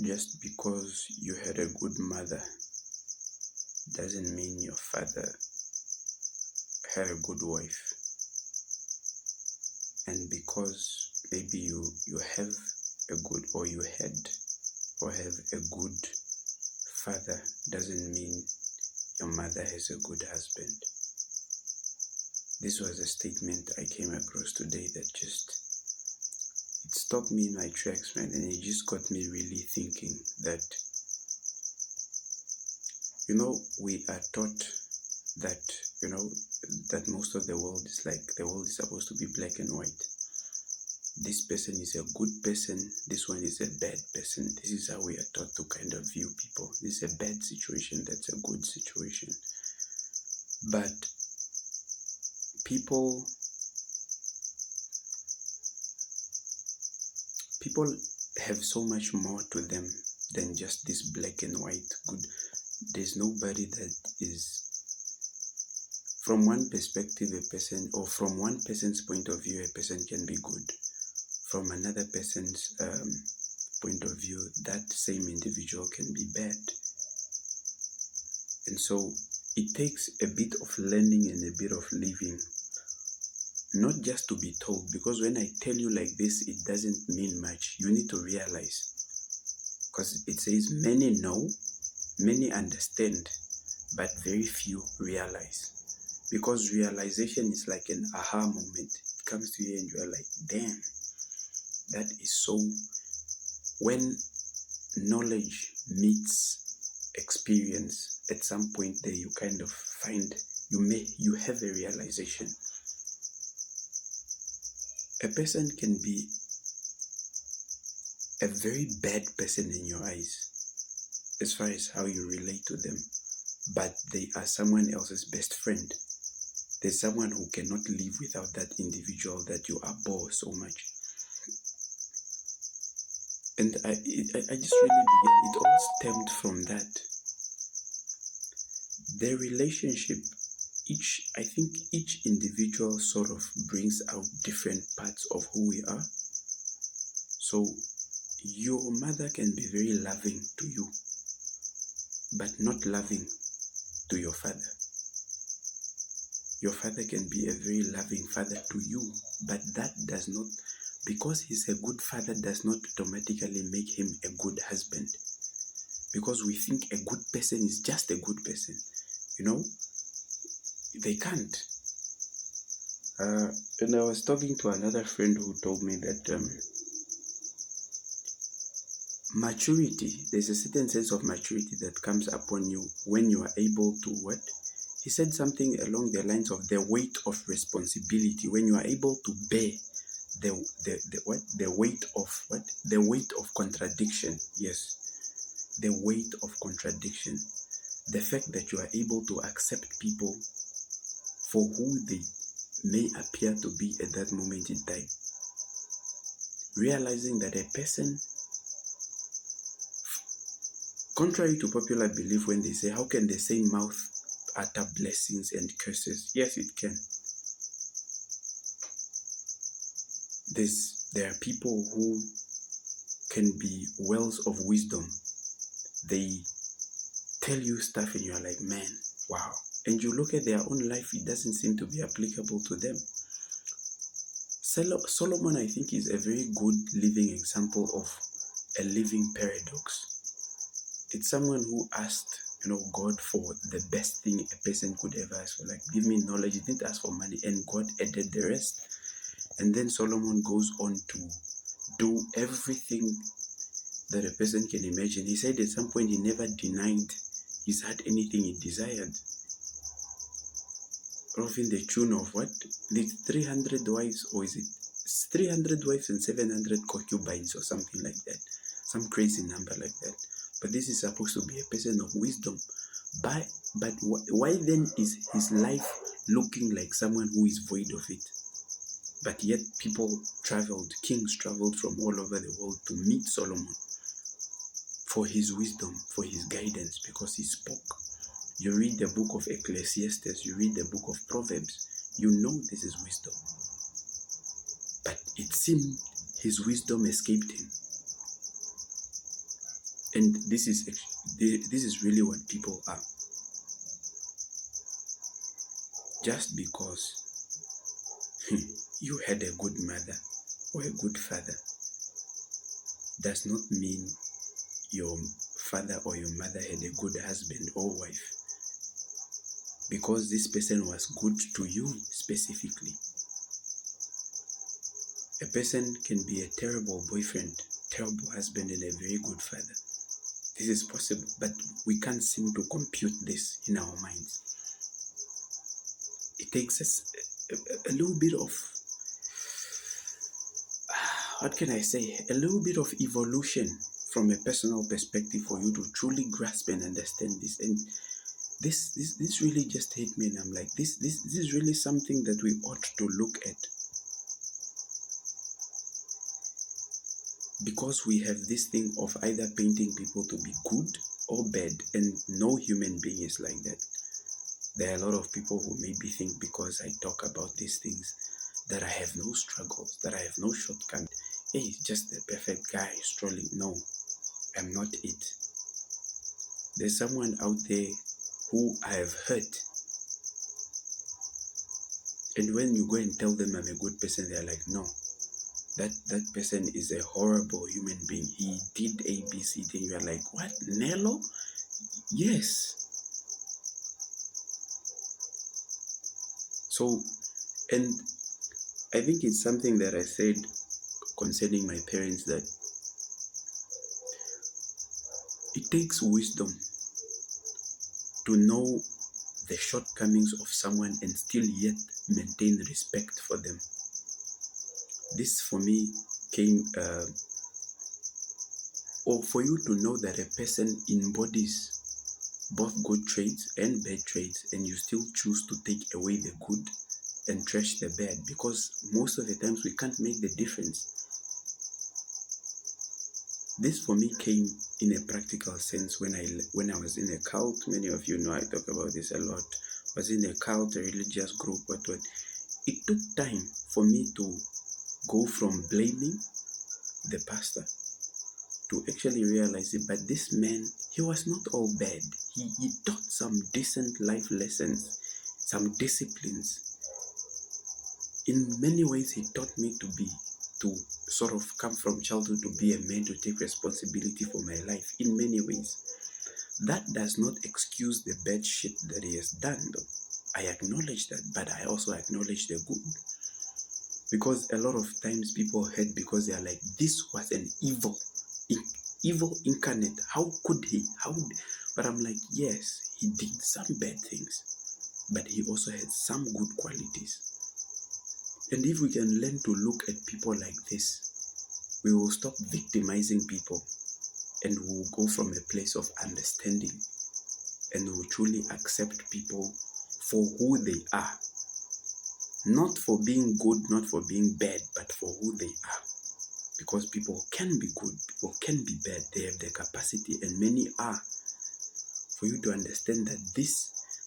Just because you had a good mother doesn't mean your father had a good wife. And because maybe you have a good, or you had or have a good father, doesn't mean your mother has a good husband. This was a statement I came across today that it stopped me in my tracks, man, and it just got me really thinking that, we are taught that, that most of the world is supposed to be black and white. This person is a good person, this one is a bad person. This is how we are taught to kind of view people. This is a bad situation, that's a good situation. But people have so much more to them than just this black and white good. There's nobody that is, from one perspective, a person, or from one person's point of view, a person can be good. From another person's point of view, that same individual can be bad. And so it takes a bit of learning and a bit of living, not just to be told, because when I tell you like this, it doesn't mean much. You need to realize, because it says many know, many understand, but very few realize. Because realization is like an aha moment. It comes to you and you are like, damn, that is so. When knowledge meets experience, at some point there you kind of find, you have a realization. A person can be a very bad person in your eyes, as far as how you relate to them, but they are someone else's best friend. There's someone who cannot live without that individual that you abhor so much. And I just really began, it all stemmed from that. Their relationship, I think each individual sort of brings out different parts of who we are. So your mother can be very loving to you, but not loving to your father. Your father can be a very loving father to you, but that does not, because he's a good father, does not automatically make him a good husband. Because we think a good person is just a good person. They can't. And I was talking to another friend who told me that maturity, there's a certain sense of maturity that comes upon you when you are able to what? He said something along the lines of the weight of responsibility, when you are able to bear the weight of contradiction. Yes, the weight of contradiction. The fact that you are able to accept people for who they may appear to be at that moment in time. Realizing that a person, contrary to popular belief, when they say, how can the same mouth utter blessings and curses? Yes, it can. There are people who can be wells of wisdom. They tell you stuff and you're like, man, wow. And you look at their own life, it doesn't seem to be applicable to them. Solomon, I think, is a very good living example of a living paradox. It's someone who asked, God for the best thing a person could ever ask for. Like, give me knowledge. He didn't ask for money, and God added the rest. And then Solomon goes on to do everything that a person can imagine. He said at some point he never denied he's had anything he desired. Of in the tune of what? The 300 wives, or is it 300 wives and 700 concubines or something like that? Some crazy number like that. But this is supposed to be a person of wisdom. But why then is his life looking like someone who is void of it? But yet kings traveled from all over the world to meet Solomon for his wisdom, for his guidance, because he spoke. You read the book of Ecclesiastes, you read the book of Proverbs, you know this is wisdom. But it seemed his wisdom escaped him. And this is really what people are. Just because you had a good mother or a good father does not mean your father or your mother had a good husband or wife. Because this person was good to you specifically. A person can be a terrible boyfriend, terrible husband, and a very good father. This is possible, but we can't seem to compute this in our minds. It takes us a little bit of, what can I say, a little bit of evolution from a personal perspective for you to truly grasp and understand this. And this really just hit me, and I'm like, this is really something that we ought to look at. Because we have this thing of either painting people to be good or bad, and no human being is like that. There are a lot of people who maybe think because I talk about these things that I have no struggles, that I have no shortcomings. Hey, just the perfect guy strolling. No, I'm not it. There's someone out there who I have hurt. And when you go and tell them I'm a good person, they're like, no, that person is a horrible human being. He did A, B, C, D. You are like, what? Nello? Yes. So, and I think it's something that I said concerning my parents, that it takes wisdom to know the shortcomings of someone and still yet maintain respect for them. This for me came, or for you to know that a person embodies both good traits and bad traits, and you still choose to take away the good and trash the bad, because most of the times we can't make the difference. This for me came in a practical sense when I was in a cult. Many of you know I talk about this a lot. I was in a cult, a religious group, what. It took time for me to go from blaming the pastor to actually realize it. But this man, he was not all bad. He taught some decent life lessons, some disciplines. In many ways, he taught me to sort of come from childhood to be a man, to take responsibility for my life in many ways. That does not excuse the bad shit that he has done, though. I acknowledge that, but I also acknowledge the good. Because a lot of times people hurt because they are like, this was an evil incarnate. How could he? But I'm like, yes, he did some bad things, but he also had some good qualities. And if we can learn to look at people like this, we will stop victimizing people, and we will go from a place of understanding, and we will truly accept people for who they are. Not for being good, not for being bad, but for who they are. Because people can be good, people can be bad. They have the capacity, and many are. For you to understand that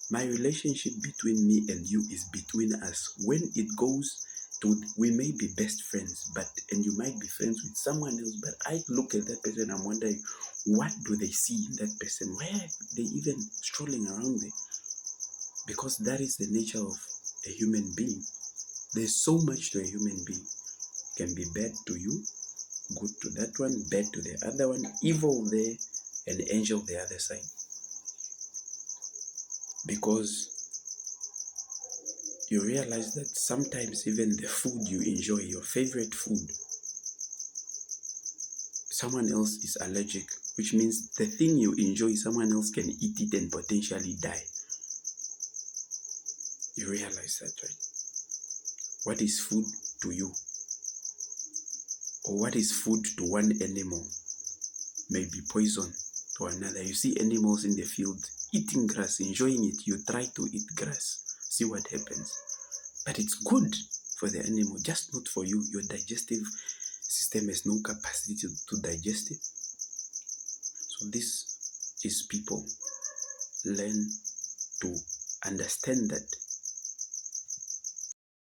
my relationship between me and you is between us. When it goes to, we may be best friends, and you might be friends with someone else, but I look at that person, I'm wondering, what do they see in that person? Why are they even strolling around there? Because that is the nature of a human being. There's so much to a human being. It can be bad to you, good to that one, bad to the other one, evil there, and angel the other side. Because you realize that sometimes even the food you enjoy, your favorite food, someone else is allergic, which means the thing you enjoy, someone else can eat it and potentially die. You realize that, right? What is food to you? Or what is food to one animal may be poison to another. You see animals in the field eating grass, enjoying it. You try to eat grass, see what happens. But it's good for the animal, just not for you. Your digestive system has no capacity to digest it. So this is people learn to understand that